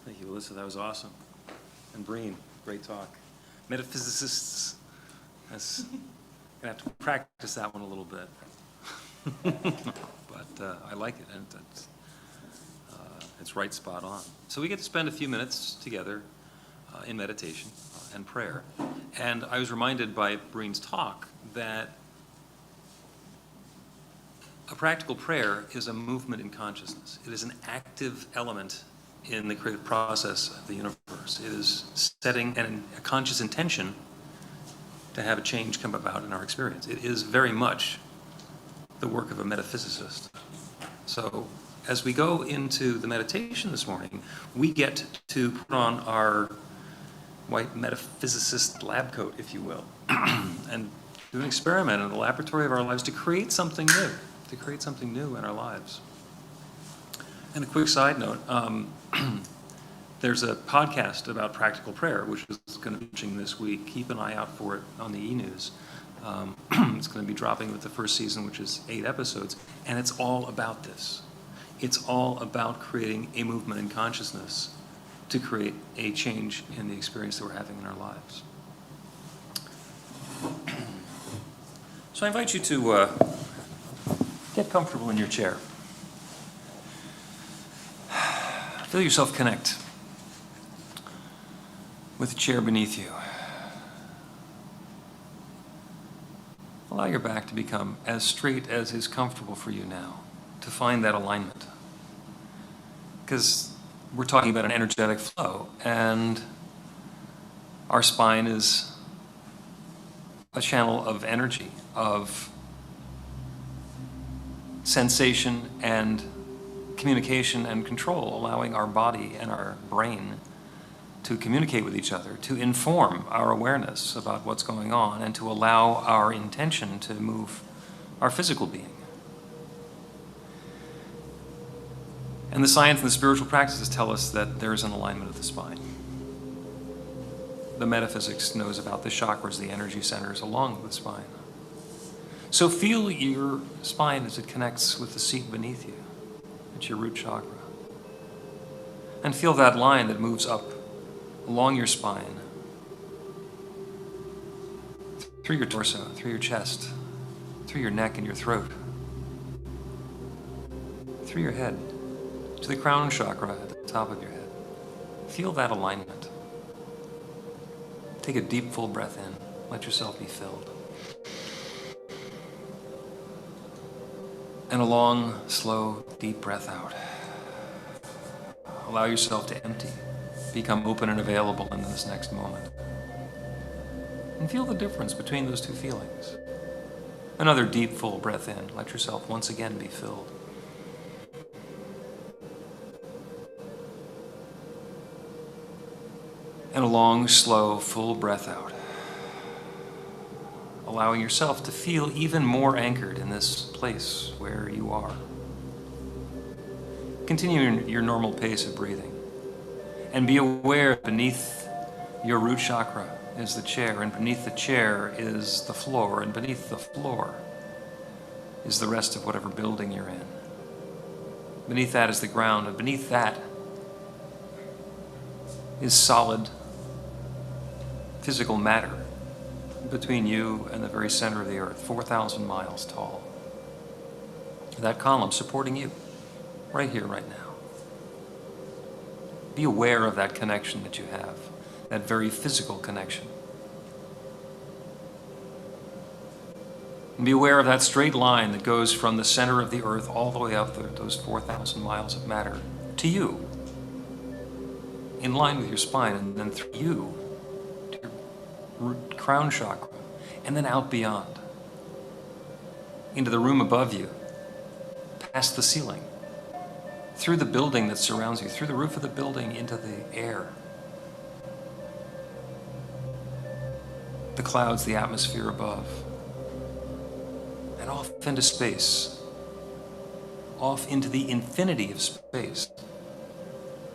S8: Thank you, Alyssa. That was awesome. And Breen, great talk. Metaphysicists, that's gonna have to practice that one a little bit. But I like it, and it's right spot on. So we get to spend a few minutes together in meditation and prayer. And I was reminded by Breen's talk that a practical prayer is a movement in consciousness. It is an active element in the creative process of the universe. It is setting a conscious intention to have a change come about in our experience. It is very much the work of a metaphysicist. So as we go into the meditation this morning, we get to put on our white metaphysicist lab coat, if you will, and do an experiment in the laboratory of our lives to create something new in our lives. And a quick side note, there's a podcast about practical prayer, which is going to be launching this week. Keep an eye out for it on the e-news. It's going to be dropping with the first season, which is 8 episodes, and it's all about this. It's all about creating a movement in consciousness to create a change in the experience that we're having in our lives. So I invite you to get comfortable in your chair. Feel yourself connect with the chair beneath you. Allow your back to become as straight as is comfortable for you now, to find that alignment. Because we're talking about an energetic flow, and our spine is a channel of energy, of sensation and communication and control, allowing our body and our brain to communicate with each other, to inform our awareness about what's going on, and to allow our intention to move our physical being. And the science and the spiritual practices tell us that there is an alignment of the spine. The metaphysics knows about the chakras, the energy centers along the spine. So feel your spine as it connects with the seat beneath you. It's your root chakra. And feel that line that moves up along your spine, through your torso, through your chest, through your neck and your throat, through your head, to the crown chakra at the top of your head. Feel that alignment. Take a deep, full breath in. Let yourself be filled. And a long, slow, deep breath out. Allow yourself to empty, become open and available in this next moment. And feel the difference between those two feelings. Another deep, full breath in. Let yourself once again be filled. And a long, slow, full breath out. Allowing yourself to feel even more anchored in this place where you are. Continue your normal pace of breathing. And be aware beneath your root chakra is the chair, and beneath the chair is the floor, and beneath the floor is the rest of whatever building you're in. Beneath that is the ground, and beneath that is solid physical matter between you and the very center of the earth, 4,000 miles tall. That column supporting you, right here, right now. Be aware of that connection that you have, that very physical connection. And be aware of that straight line that goes from the center of the earth all the way up those 4,000 miles of matter to you, in line with your spine, and then through you to your root crown chakra, and then out beyond, into the room above you, past the ceiling, through the building that surrounds you, through the roof of the building into the air, the clouds, the atmosphere above, and off into space, off into the infinity of space.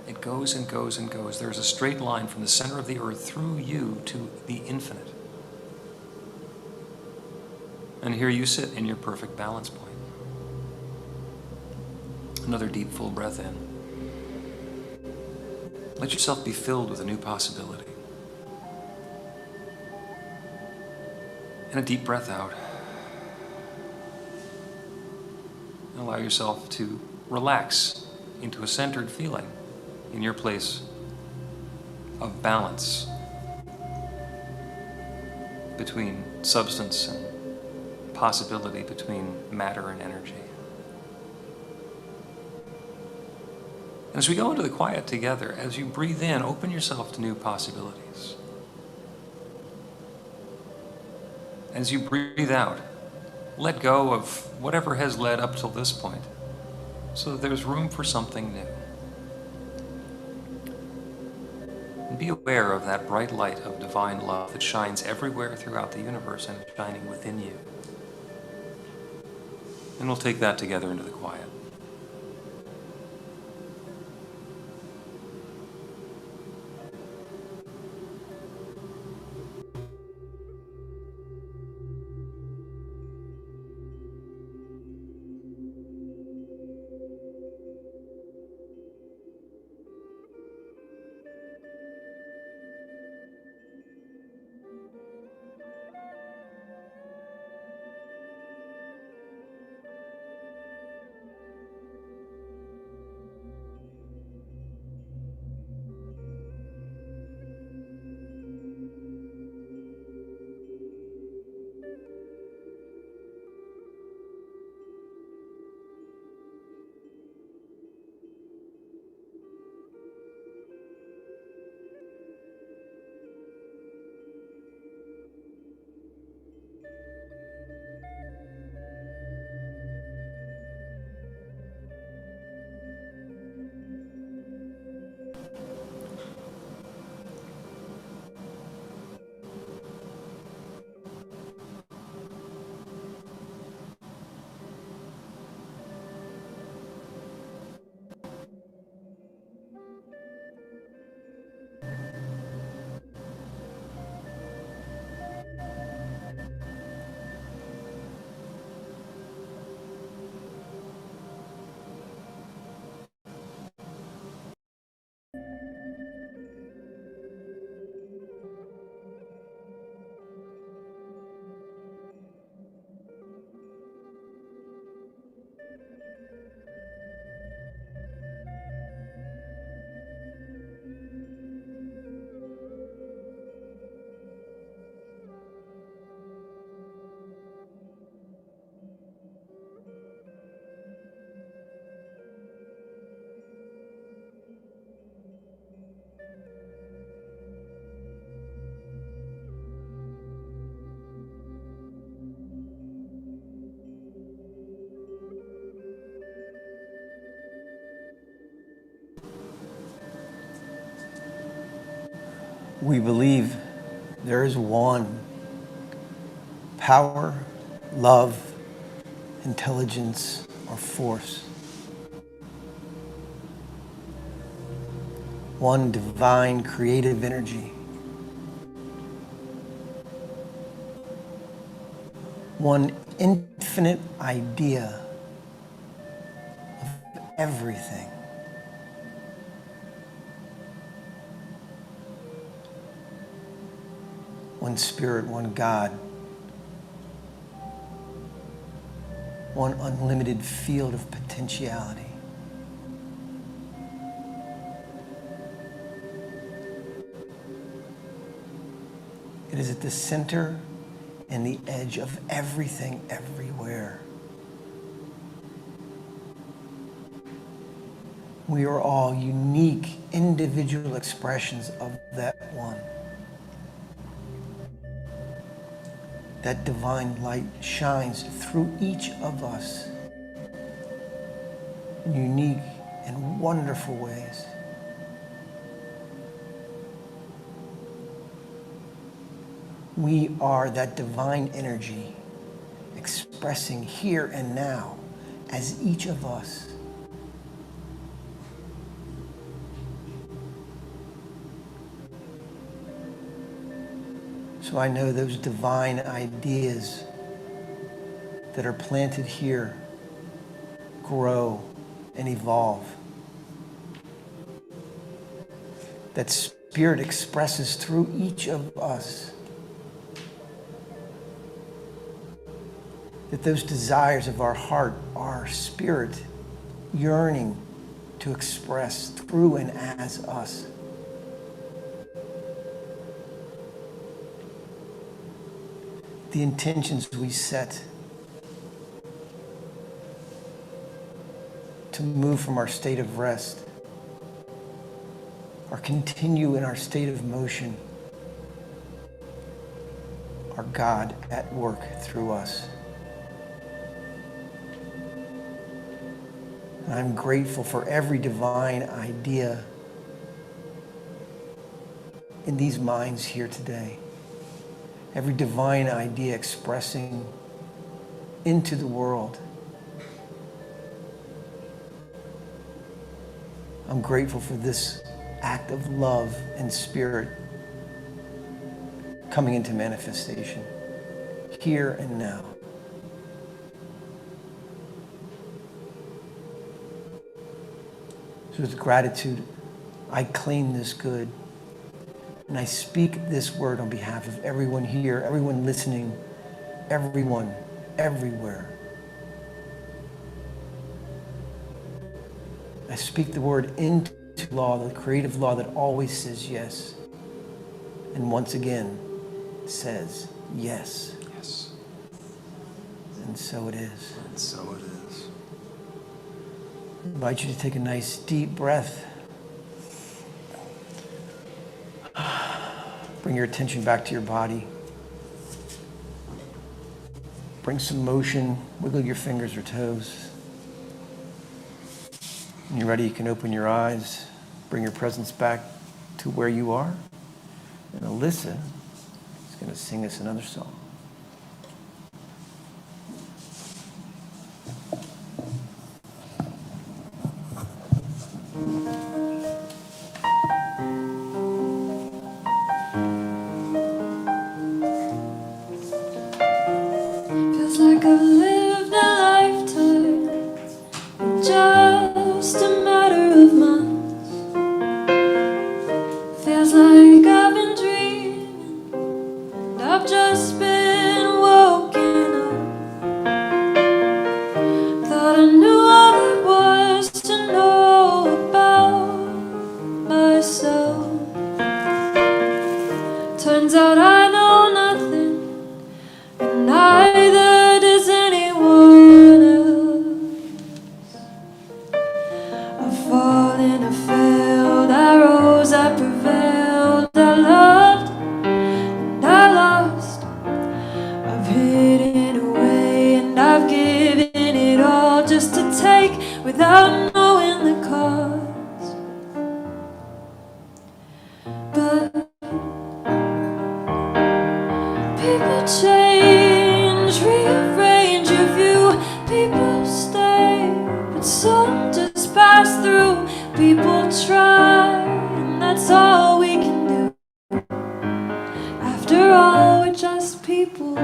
S8: It goes and goes and goes. There's a straight line from the center of the earth through you to the infinite. And here you sit in your perfect balance point. Another deep, full breath in. Let yourself be filled with a new possibility. And a deep breath out. And allow yourself to relax into a centered feeling in your place of balance between substance and possibility, between matter and energy. And as we go into the quiet together, as you breathe in, open yourself to new possibilities. As you breathe out, let go of whatever has led up till this point, so that there's room for something new. And be aware of that bright light of divine love that shines everywhere throughout the universe and is shining within you. And we'll take that together into the quiet.
S5: We believe there is one power, love, intelligence, or force. One divine creative energy. One infinite idea of everything. One spirit, one God. One unlimited field of potentiality. It is at the center and the edge of everything, everywhere. We are all unique, individual expressions of that one. That divine light shines through each of us in unique and wonderful ways. We are that divine energy expressing here and now as each of us. So I know those divine ideas that are planted here grow and evolve. That Spirit expresses through each of us. That those desires of our heart are Spirit yearning to express through and as us. The intentions we set to move from our state of rest or continue in our state of motion are God at work through us. And I'm grateful for every divine idea in these minds here today. Every divine idea expressing into the world. I'm grateful for this act of love and spirit coming into manifestation here and now. So with gratitude, I claim this good. And I speak this word on behalf of everyone here, everyone listening, everyone, everywhere. I speak the word into law, the creative law that always says yes. And once again, says yes.
S4: Yes.
S5: And so it is.
S4: And so it is.
S5: I invite you to take a nice deep breath. Bring your attention back to your body. Bring some motion. Wiggle your fingers or toes. When you're ready, you can open your eyes. Bring your presence back to where you are. And Alyssa is going to sing us another song.
S9: Feels like I've lived a lifetime in just a matter of months. Feels like I've been dreaming and I've just been woken up. Thought I knew all there was to know about myself. Turns out I know nothing, and neither does anyone.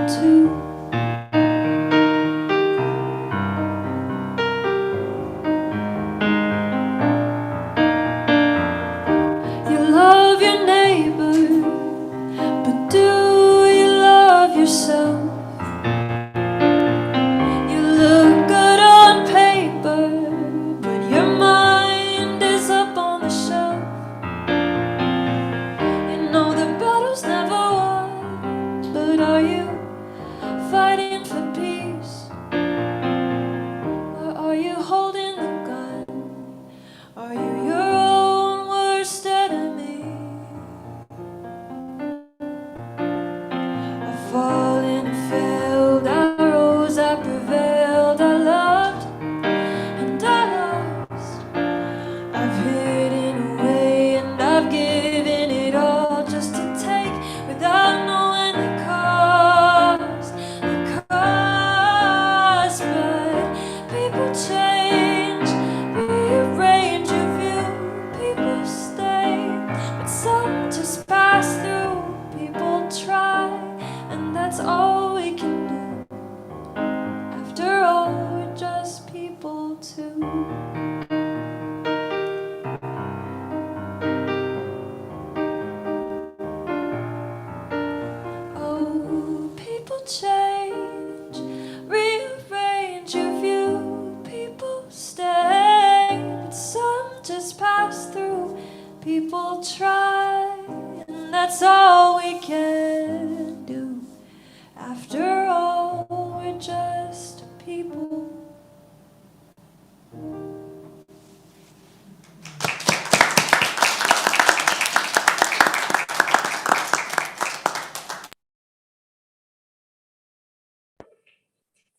S9: too. You love your neighbor, but do you love yourself? You look good on paper, but your mind is up on the shelf. You know the battle's never won, but are you fighting for peace? Or are you holding the gun? Are you your own worst enemy? I fallen and failed, I rose, I prevailed, I loved and I lost. I've hidden away and I've given it all just to take without knowing the cost. The cost, but people change, rearrange your view. People stay, but some just pass through. People try, and that's all we can do. After all, we're just people too. Oh, people change, rearrange your view. People stay, but some just pass through. People try, and that's all we can do. After all, we're just people.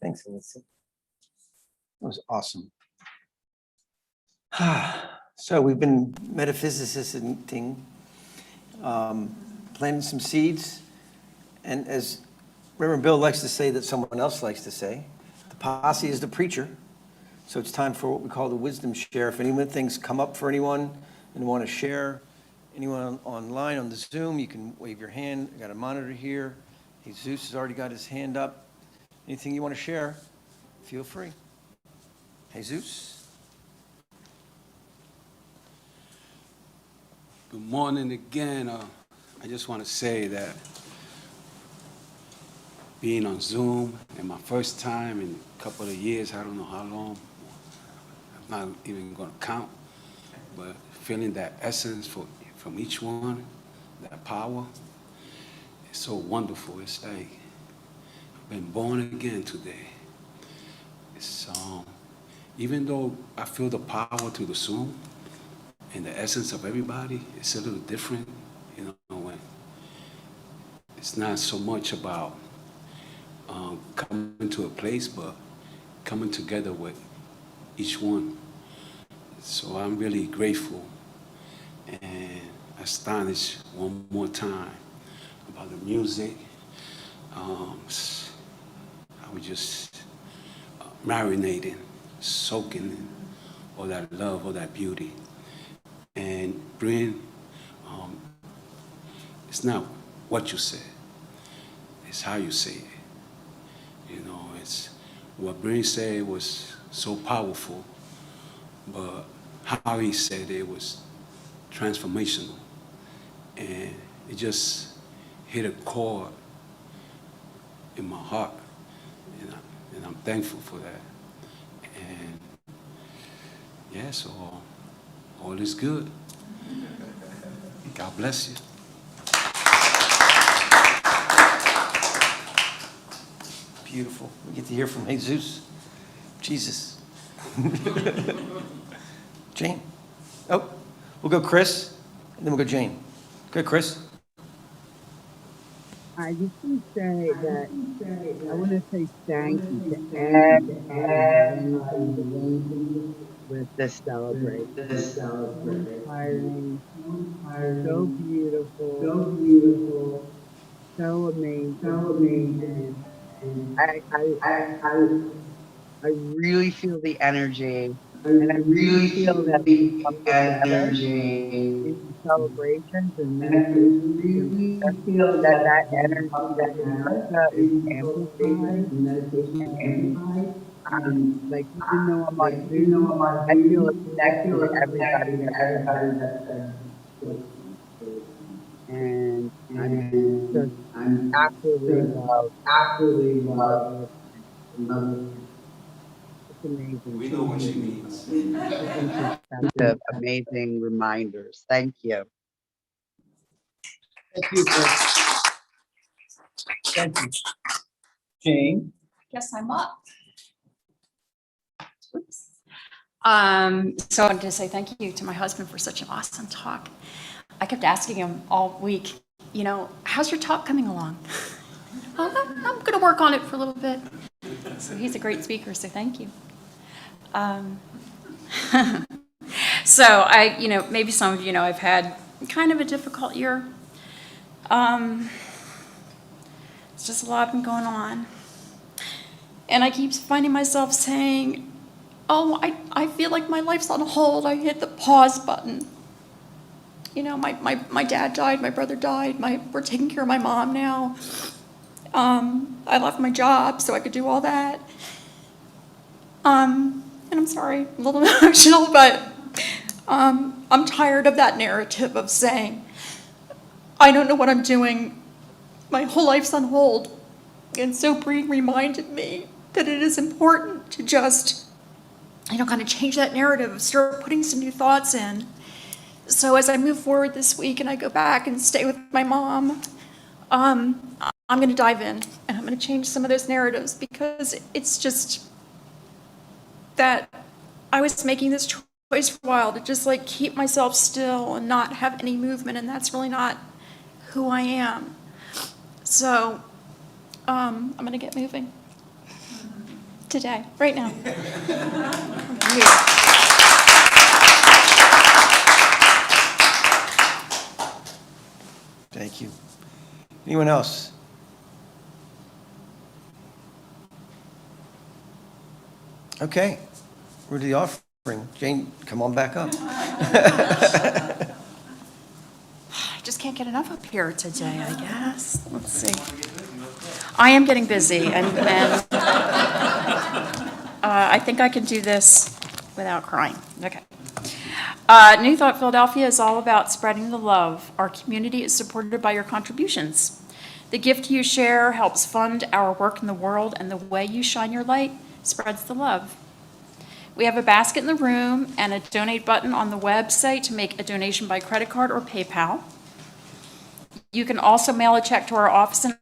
S5: Thanks, Alyssa. That was awesome. So we've been metaphysicing, planting some seeds, and as Reverend Bill likes to say that someone else likes to say, the posse is the preacher. So it's time for what we call the wisdom share. If anyone things come up for anyone and want to share, anyone online on the Zoom, you can wave your hand. I got a monitor here. Jesus has already got his hand up. Anything you want to share, feel free. Jesus?
S10: Good morning again. I just want to say that being on Zoom and my first time in a couple of years, I don't know how long, I'm not even going to count, but feeling that essence from each one, that power, it's so wonderful. It's like I've been born again today. It's even though I feel the power to the Zoom and the essence of everybody, it's a little different, you know, when it's not so much about coming to a place, but coming together with each one. So I'm really grateful and astonished one more time about the music. I was just marinating, soaking in all that love, all that beauty. And bring, it's not what you say, it's how you say it. You know, it's what Bryn said was so powerful, but how he said it was transformational. And it just hit a chord in my heart. And I'm thankful for that. And yeah, so all is good. God bless you.
S5: Beautiful. We get to hear from Jesus. Jesus. Jane. Oh, we'll go Chris, and then we'll go Jane. Go, Chris.
S6: I just want to say that I want to say thank you to everybody arranging with this celebration. It's so inspiring, so beautiful, so amazing, and I really feel the energy And I really feel that we come together in celebrations and meditations, and I feel that that energy that we nurture is amplified. And like, even though I'm on Zoom, I feel a connection to everybody that's connected. And I'm just absolutely love it's amazing.
S10: We know
S6: Thank
S10: what she
S6: you.
S10: means.
S6: Amazing perspective, amazing reminders. Thank you.
S5: Thank you, Chris. Thank you. Jane?
S1: Guess I'm up. Oops. So I wanted to say thank you to my husband for such an awesome talk. I kept asking him all week, how's your talk coming along? I'm going to work on it for a little bit. So he's a great speaker, so thank you. So maybe some of you know I've had kind of a difficult year. It's just a lot been going on. And I keep finding myself saying, oh, I feel like my life's on hold. I hit the pause button. My dad died, my brother died, we're taking care of my mom now. I left my job so I could do all that. And I'm sorry, a little emotional, but I'm tired of that narrative of saying, I don't know what I'm doing. My whole life's on hold. And so Bree reminded me that it is important to just, kind of change that narrative, start putting some new thoughts in. So as I move forward this week and I go back and stay with my mom, I'm going to dive in and I'm going to change some of those narratives because it's just that I was making this choice for a while to just keep myself still and not have any movement, and that's really not who I am. So I'm going to get moving today, right now.
S5: Thank you. Anyone else? Okay, we're to the offering. Jane, come on back up.
S1: I just can't get enough up here today, I guess. Let's see. I am getting busy, and I think I can do this without crying. Okay. New Thought Philadelphia is all about spreading the love. Our community is supported by your contributions. The gift you share helps fund our work in the world, and the way you shine your light spreads the love. We have a basket in the room and a donate button on the website to make a donation by credit card or PayPal. You can also mail a check to our office in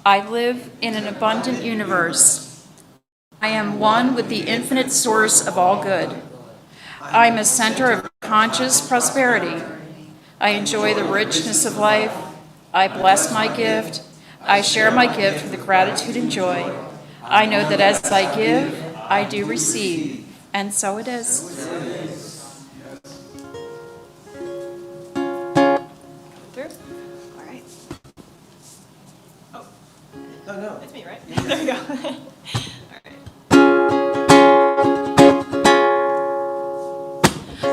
S1: I live in an abundant universe. I am one with the infinite source of all good. I am a center of conscious prosperity. I enjoy the richness of life. I bless my gift. I share my gift with gratitude and joy. I know that as I give, I do receive. And so it is. Through? All right.
S5: No.
S7: It's me, right? There we go.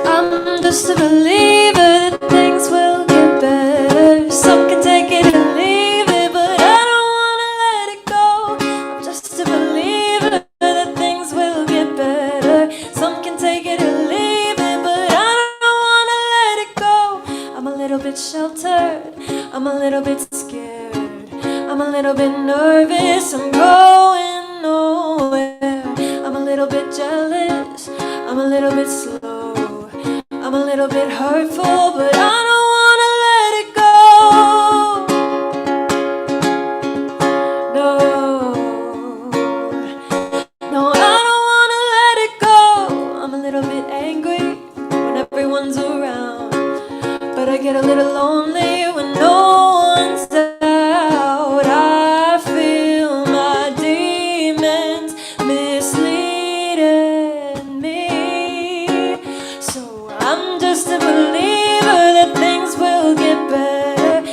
S9: I'm just a believer that things will get better. Some can take it and leave it, but I don't wanna let it go. I'm just a believer that things will get better. Some can take it and leave it, but I don't wanna let it go. I'm a little bit sheltered, I'm a little bit scared, I'm a little bit nervous, I'm going nowhere. I'm a little bit jealous, I'm a little bit slow, I'm a little bit hurtful, but I don't wanna let it go. No, I don't wanna let it go. I'm a little bit angry when everyone's around, but I get a little lonely when no one's out. I feel my demons misleading me. So I'm just a believer that things will get better.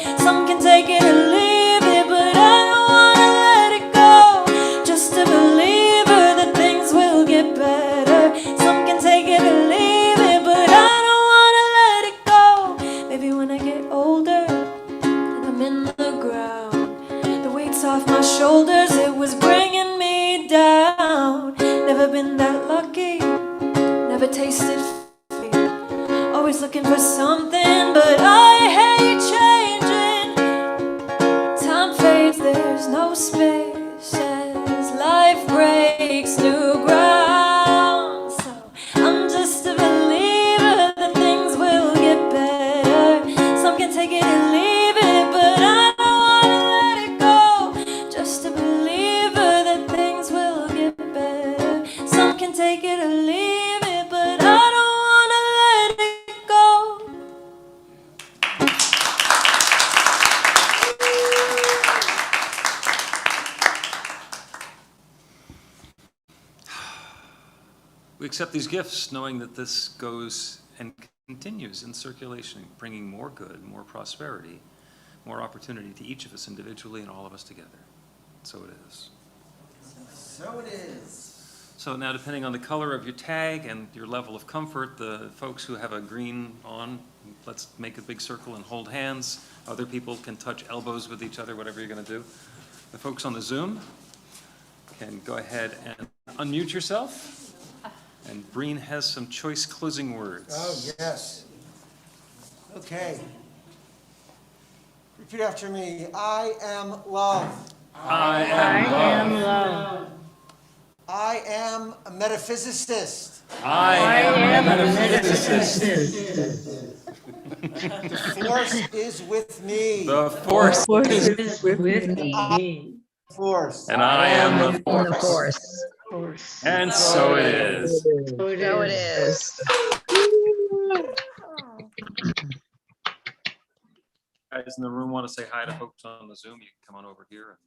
S9: never tasted fear. Always looking for something, but I hate changing. Time fades, there's no space as life breaks new ground. So I'm just a believer that things will get better. Some can take it and leave it, but I don't wanna let it go. Just a believer that things will get better. Some can take it or leave it, but I don't wanna let it go.
S8: We accept these gifts knowing that this goes and continues in circulation, bringing more good, more prosperity, more opportunity to each of us individually and all of us together. So it is.
S5: So it is.
S8: So now, depending on the color of your tag and your level of comfort, the folks who have a green on, let's make a big circle and hold hands. Other people can touch elbows with each other, whatever you're going to do. The folks on the Zoom can go ahead and unmute yourself. And Breen has some choice closing words.
S5: Oh, yes. Okay. Repeat after me. I am love.
S8: I am love.
S6: love.
S5: I am a metaphysicist.
S8: I am a
S6: metaphysicist.
S5: The force is with me.
S8: The force
S6: is with me.
S5: Force.
S8: and I am the
S2: The
S8: force.
S2: force.
S8: And so it is.
S2: So it is.
S8: Guys in the room want to say hi to folks on the Zoom, you can come on over here.